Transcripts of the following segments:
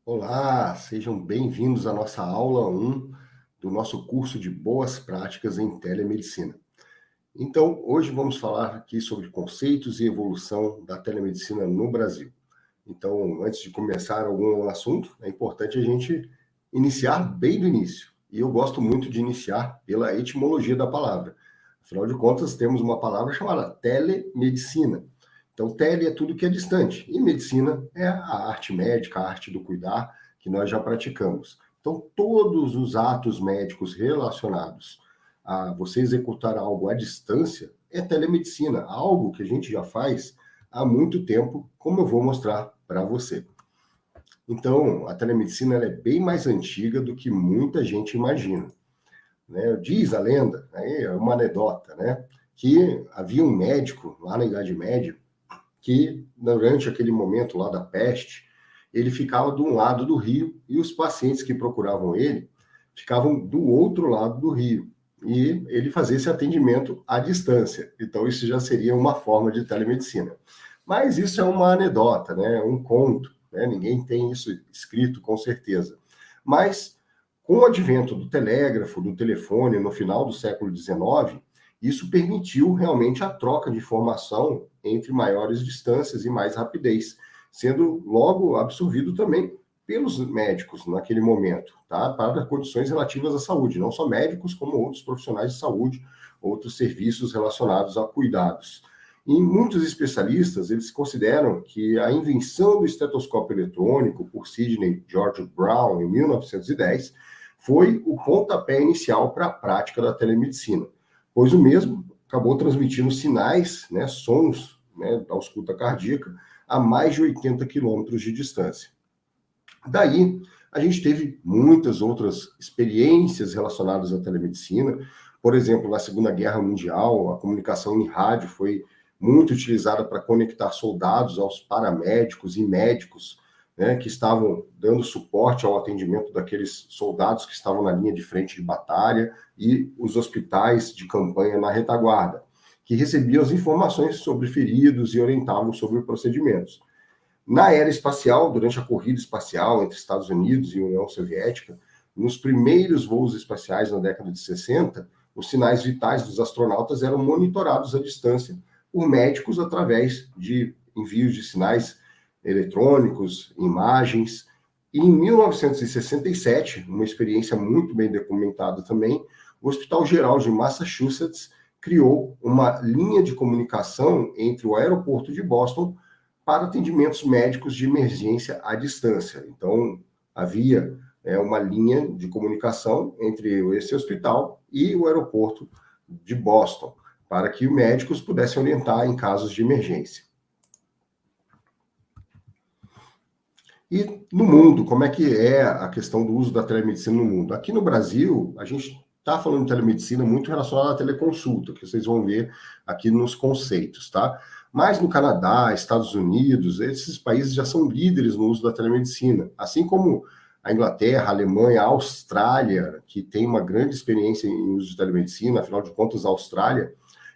Olá, sejam bem-vindos à nossa aula 1 do nosso curso de Boas Práticas em Telemedicina. Então, hoje vamos falar aqui sobre conceitos e evolução da telemedicina no Brasil. Então, antes de começar algum assunto, é importante a gente iniciar bem do início. E eu gosto muito de iniciar pela etimologia da palavra. Afinal de contas, temos uma palavra chamada telemedicina. Então, tele é tudo que é distante, e medicina é a arte médica, a arte do cuidar, que nós já praticamos. Então, todos os atos médicos relacionados a você executar algo à distância é telemedicina, algo que a gente já faz há muito tempo, como eu vou mostrar para você. Então, a telemedicina ela é bem mais antiga do que muita gente imagina. Né? Diz a lenda, é uma anedota, né? Que havia um médico lá na Idade Média que, durante aquele momento lá da peste, ele ficava de um lado do rio e os pacientes que procuravam ele ficavam do outro lado do rio. E ele fazia esse atendimento à distância. Então, isso já seria uma forma de telemedicina. Mas isso é uma anedota, né? Um conto. Né? Ninguém tem isso escrito com certeza. Mas, com o advento do telégrafo, do telefone, no final do século XIX, isso permitiu realmente a troca de informação entre maiores distâncias e mais rapidez, sendo logo absorvido também pelos médicos naquele momento, tá? Para condições relativas à saúde, não só médicos, como outros profissionais de saúde, outros serviços relacionados a cuidados. E muitos especialistas, eles consideram que a invenção do estetoscópio eletrônico por Sidney George Brown, em 1910, foi o pontapé inicial para a prática da telemedicina, pois o mesmo acabou transmitindo sinais, né, sons, né, da ausculta cardíaca a mais de 80 quilômetros de distância. Daí, a gente teve muitas outras experiências relacionadas à telemedicina. Por exemplo, na Segunda Guerra Mundial, a comunicação em rádio foi muito utilizada para conectar soldados aos paramédicos e médicos, né, que estavam dando suporte ao atendimento daqueles soldados que estavam na linha de frente de batalha e os hospitais de campanha na retaguarda, que recebiam as informações sobre feridos e orientavam sobre procedimentos. Na era espacial, durante a corrida espacial entre Estados Unidos e União Soviética, nos primeiros voos espaciais na década de 60, os sinais vitais dos astronautas eram monitorados à distância por médicos através de envios de sinais eletrônicos, imagens. E em 1967, uma experiência muito bem documentada também, o Hospital Geral de Massachusetts criou uma linha de comunicação entre o aeroporto de Boston para atendimentos médicos de emergência à distância. Então, havia uma linha de comunicação entre esse hospital e o aeroporto de Boston, para que os médicos pudessem orientar em casos de emergência. E no mundo, como é que é a questão do uso da telemedicina no mundo? Aqui no Brasil, a gente está falando de telemedicina muito relacionada à teleconsulta, que vocês vão ver aqui nos conceitos, tá? Mas no Canadá, Estados Unidos, esses países já são líderes no uso da telemedicina, assim como a Inglaterra, a Alemanha, a Austrália, que tem uma grande experiência em uso de telemedicina. Afinal de contas, a Austrália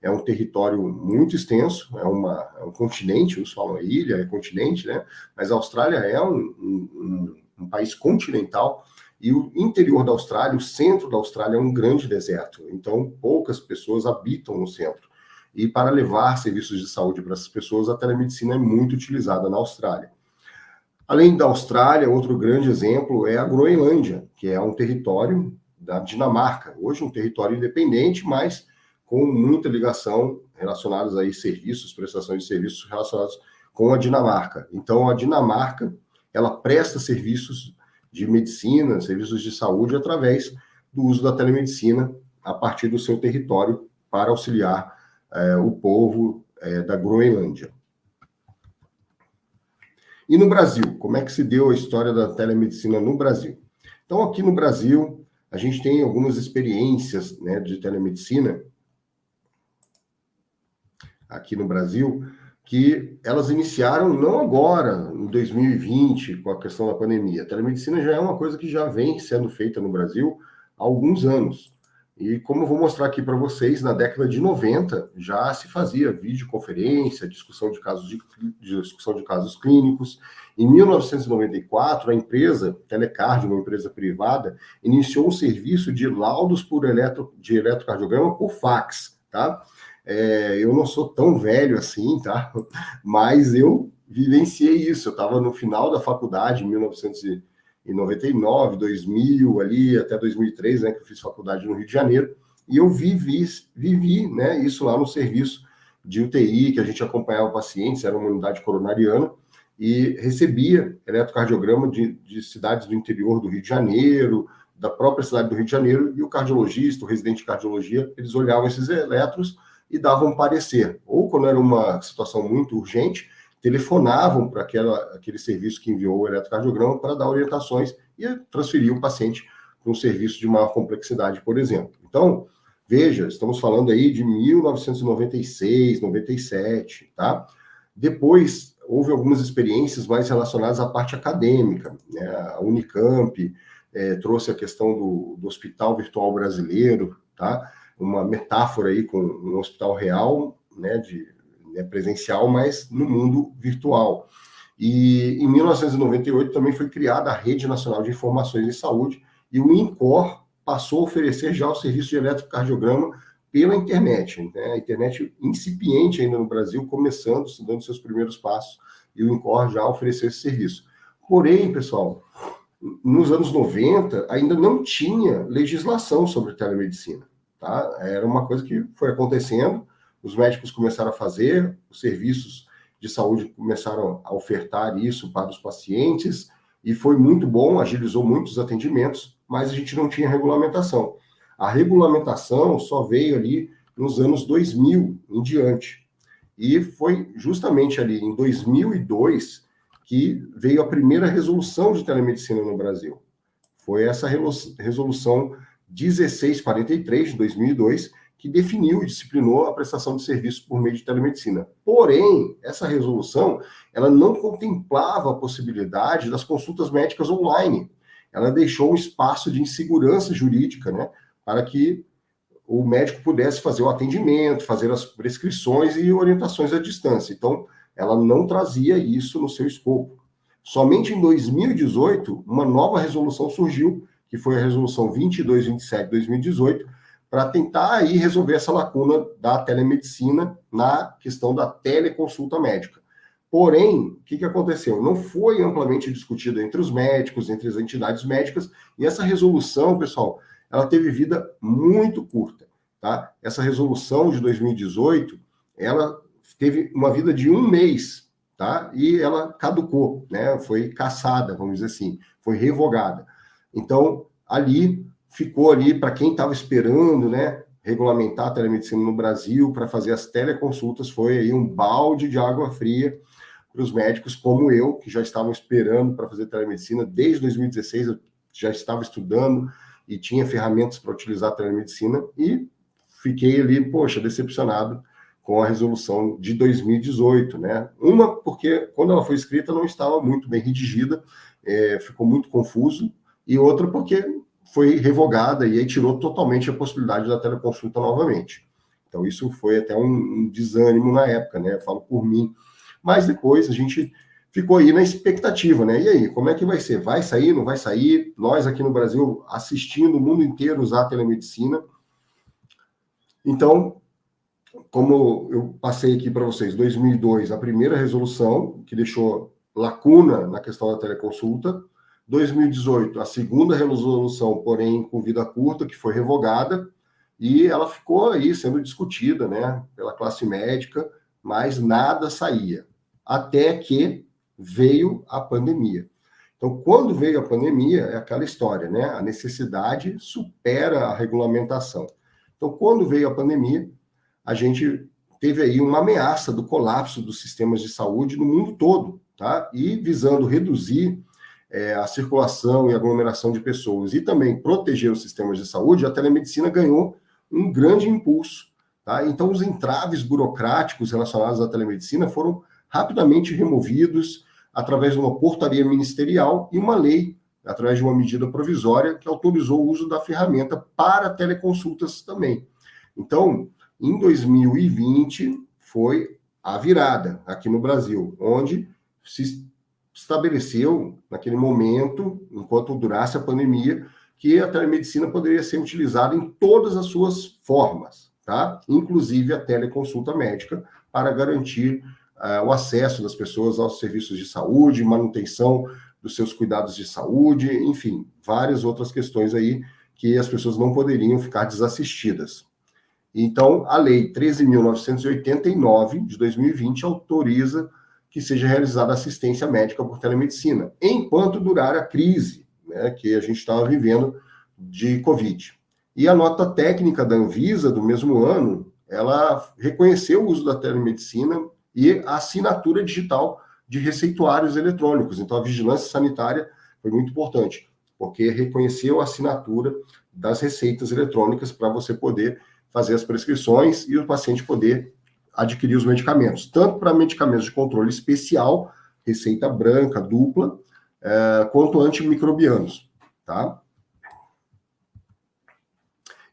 é um território muito extenso, é um continente, uns falam ilha, é continente, né? Mas a Austrália é um país continental, e o interior da Austrália, o centro da Austrália, é um grande deserto. Então, poucas pessoas habitam no centro. E para levar serviços de saúde para essas pessoas, a telemedicina é muito utilizada na Austrália. Além da Austrália, outro grande exemplo é a Groenlândia, que é um território da Dinamarca. Hoje um território independente, mas com muita ligação relacionados aí serviços, prestações de serviços relacionados com a Dinamarca. Então, a Dinamarca, ela presta serviços de medicina, serviços de saúde, através do uso da telemedicina a partir do seu território para auxiliar o povo da Groenlândia. E no Brasil, como é que se deu a história da telemedicina no Brasil? Então, aqui no Brasil, a gente tem algumas experiências, né, de telemedicina, aqui no Brasil, que elas iniciaram não agora, em 2020, com a questão da pandemia. A telemedicina já é uma coisa que já vem sendo feita no Brasil há alguns anos. E como eu vou mostrar aqui para vocês, na década de 90 já se fazia videoconferência, discussão de casos clínicos. Em 1994, a empresa Telecard, uma empresa privada, iniciou um serviço de laudos de eletrocardiograma por fax, tá? Eu não sou tão velho assim, tá? Mas eu vivenciei isso. Eu estava no final da faculdade, em 1999, 2000, ali até 2003, né, que eu fiz faculdade no Rio de Janeiro, e eu vivi, né, isso lá no serviço de UTI, que a gente acompanhava pacientes, era uma unidade coronariana, e recebia eletrocardiograma de cidades do interior do Rio de Janeiro, da própria cidade do Rio de Janeiro, e o cardiologista, o residente de cardiologia, eles olhavam esses eletros e davam um parecer. Ou quando era uma situação muito urgente, telefonavam para aquele serviço que enviou o eletrocardiograma para dar orientações e transferir o paciente para um serviço de maior complexidade, por exemplo. Então, veja, estamos falando aí de 1996, 97, tá? Depois, houve algumas experiências mais relacionadas à parte acadêmica, né? A Unicamp trouxe a questão do Hospital Virtual Brasileiro, tá? Uma metáfora aí com um hospital real, né, presencial, mas no mundo virtual. E em 1998 também foi criada a Rede Nacional de Informações em Saúde, e o INCOR passou a oferecer já o serviço de eletrocardiograma pela internet, né? A internet incipiente ainda no Brasil, começando, dando seus primeiros passos, e o INCOR já ofereceu esse serviço. Porém, pessoal, nos anos 90 ainda não tinha legislação sobre telemedicina, tá? Era uma coisa que foi acontecendo, os médicos começaram a fazer, os serviços de saúde começaram a ofertar isso para os pacientes, e foi muito bom, agilizou muitos atendimentos, mas a gente não tinha regulamentação. A regulamentação só veio ali nos anos 2000 em diante. E foi justamente ali em 2002 que veio a primeira resolução de telemedicina no Brasil. Foi essa resolução 1643 de 2002, que definiu e disciplinou a prestação de serviços por meio de telemedicina. Porém, essa resolução, ela não contemplava a possibilidade das consultas médicas online. Ela deixou um espaço de insegurança jurídica, né, para que o médico pudesse fazer o atendimento, fazer as prescrições e orientações à distância. Então, ela não trazia isso no seu escopo. Somente em 2018, uma nova resolução surgiu, que foi a resolução 2227 de 2018, para tentar aí resolver essa lacuna da telemedicina na questão da teleconsulta médica. Porém, o que aconteceu? Não foi amplamente discutida entre os médicos, entre as entidades médicas, e essa resolução, pessoal, ela teve vida muito curta, tá? Essa resolução de 2018, ela teve uma vida de 1 mês, tá? E ela caducou, né? Foi cassada, vamos dizer assim, foi revogada. Então, ficou ali para quem estava esperando, né, regulamentar a telemedicina no Brasil, para fazer as teleconsultas, foi aí um balde de água fria para os médicos como eu, que já estavam esperando para fazer telemedicina. Desde 2016 eu já estava estudando e tinha ferramentas para utilizar a telemedicina, e fiquei ali, poxa, decepcionado com a resolução de 2018, né? Uma, porque quando ela foi escrita não estava muito bem redigida, ficou muito confuso, e outra porque foi revogada e aí tirou totalmente a possibilidade da teleconsulta novamente. Então, isso foi até um desânimo na época, né? Eu falo por mim. Mas depois a gente ficou aí na expectativa, né? E aí, como é que vai ser? Vai sair, não vai sair? Nós aqui no Brasil assistindo o mundo inteiro usar a telemedicina. Então, como eu passei aqui para vocês, 2002, a primeira resolução que deixou lacuna na questão da teleconsulta. 2018, a segunda resolução, porém com vida curta, que foi revogada, e ela ficou aí sendo discutida, né, pela classe médica, mas nada saía. Até que veio a pandemia. Então, quando veio a pandemia, é aquela história, né? A necessidade supera a regulamentação. Então, quando veio a pandemia, a gente teve aí uma ameaça do colapso dos sistemas de saúde no mundo todo, tá? E visando reduzir a circulação e aglomeração de pessoas e também proteger os sistemas de saúde, a telemedicina ganhou um grande impulso, tá? Então, os entraves burocráticos relacionados à telemedicina foram rapidamente removidos através de uma portaria ministerial e uma lei através de uma medida provisória que autorizou o uso da ferramenta para teleconsultas também. Então, em 2020, foi a virada aqui no Brasil, onde se estabeleceu, naquele momento, enquanto durasse a pandemia, que a telemedicina poderia ser utilizada em todas as suas formas, tá? Inclusive a teleconsulta médica, para garantir o acesso das pessoas aos serviços de saúde, manutenção dos seus cuidados de saúde, enfim, várias outras questões aí que as pessoas não poderiam ficar desassistidas. Então, a Lei 13.989, de 2020, autoriza que seja realizada assistência médica por telemedicina, enquanto durar a crise, né, que a gente estava vivendo de Covid. E a nota técnica da Anvisa, do mesmo ano, ela reconheceu o uso da telemedicina e a assinatura digital de receituários eletrônicos. Então, a vigilância sanitária foi muito importante, porque reconheceu a assinatura das receitas eletrônicas para você poder fazer as prescrições e o paciente poder adquirir os medicamentos, tanto para medicamentos de controle especial, receita branca, dupla, quanto antimicrobianos, tá?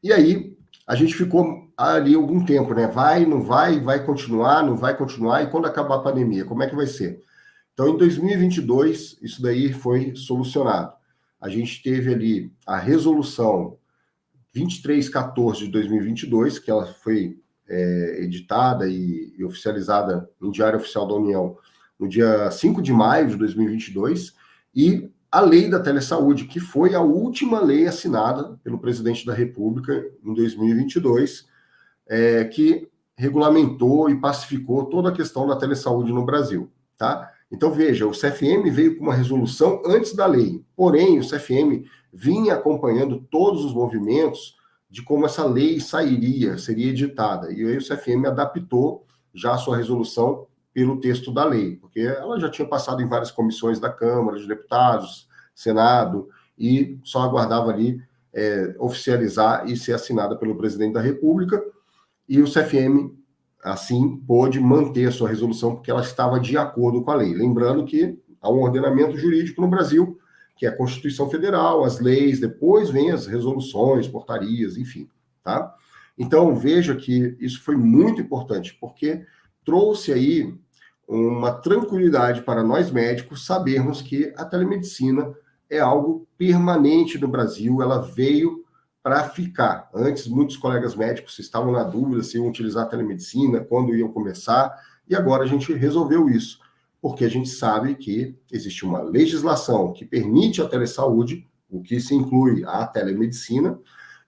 E aí, a gente ficou ali algum tempo, né? Vai, não vai, vai continuar, não vai continuar, e quando acabar a pandemia, como é que vai ser? Então, em 2022, isso daí foi solucionado. A gente teve ali a resolução 2314 de 2022, que ela foi editada e oficializada no Diário Oficial da União no dia 5 de maio de 2022, e a Lei da Telesaúde, que foi a última lei assinada pelo presidente da República em 2022, que regulamentou e pacificou toda a questão da telesaúde no Brasil, tá? Então, veja, o CFM veio com uma resolução antes da lei, porém, o CFM vinha acompanhando todos os movimentos de como essa lei seria editada, e aí o CFM adaptou já a sua resolução pelo texto da lei, porque ela já tinha passado em várias comissões da Câmara de Deputados, Senado, e só aguardava ali oficializar e ser assinada pelo presidente da República, e o CFM, assim, pôde manter a sua resolução, porque ela estava de acordo com a lei. Lembrando que há um ordenamento jurídico no Brasil, que é a Constituição Federal, as leis, depois vem as resoluções, portarias, enfim, tá? Então, veja que isso foi muito importante, porque trouxe aí uma tranquilidade para nós médicos sabermos que a telemedicina é algo permanente no Brasil, ela veio para ficar. Antes, muitos colegas médicos estavam na dúvida se iam utilizar a telemedicina, quando iam começar, e agora a gente resolveu isso, porque a gente sabe que existe uma legislação que permite a telesaúde, o que se inclui a telemedicina,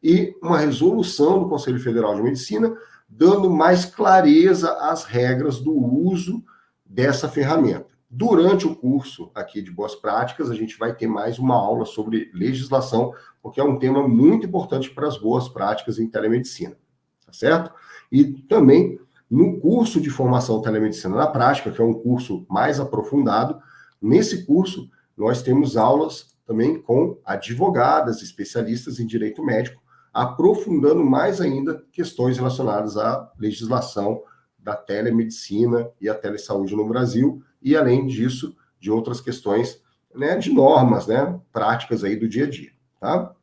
e uma resolução do Conselho Federal de Medicina dando mais clareza às regras do uso dessa ferramenta. Durante o curso aqui de Boas Práticas, a gente vai ter mais uma aula sobre legislação, porque é um tema muito importante para as boas práticas em telemedicina, tá certo? E também no curso de formação telemedicina na prática, que é um curso mais aprofundado, nesse curso nós temos aulas também com advogadas, especialistas em direito médico, aprofundando mais ainda questões relacionadas à legislação da telemedicina e a telesaúde no Brasil, e além disso, de outras questões, né, de normas, né, práticas aí do dia a dia, tá?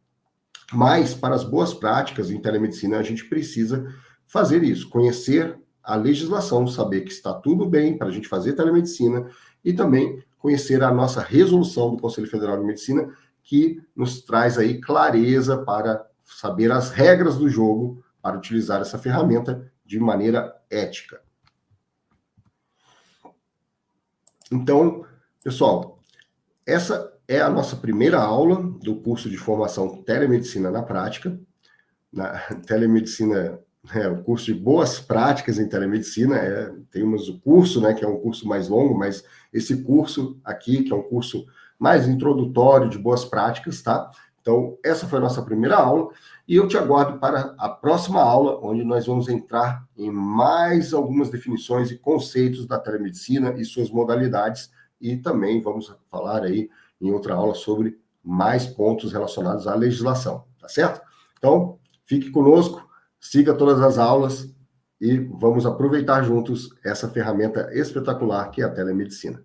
Mas, para as boas práticas em telemedicina, a gente precisa fazer isso, conhecer a legislação, saber que está tudo bem para a gente fazer telemedicina e também conhecer a nossa resolução do Conselho Federal de Medicina, que nos traz aí clareza para saber as regras do jogo para utilizar essa ferramenta de maneira ética. Então, pessoal, essa é a nossa primeira aula do curso de formação Telemedicina na Prática. Na telemedicina, o curso de boas práticas em telemedicina, temos o curso, né, que é um curso mais longo, mas esse curso aqui, que é um curso mais introdutório de boas práticas, tá? Então, essa foi a nossa primeira aula, e eu te aguardo para a próxima aula, onde nós vamos entrar em mais algumas definições e conceitos da telemedicina e suas modalidades, e também vamos falar aí em outra aula sobre mais pontos relacionados à legislação, tá certo? Então, fique conosco, siga todas as aulas e vamos aproveitar juntos essa ferramenta espetacular que é a telemedicina.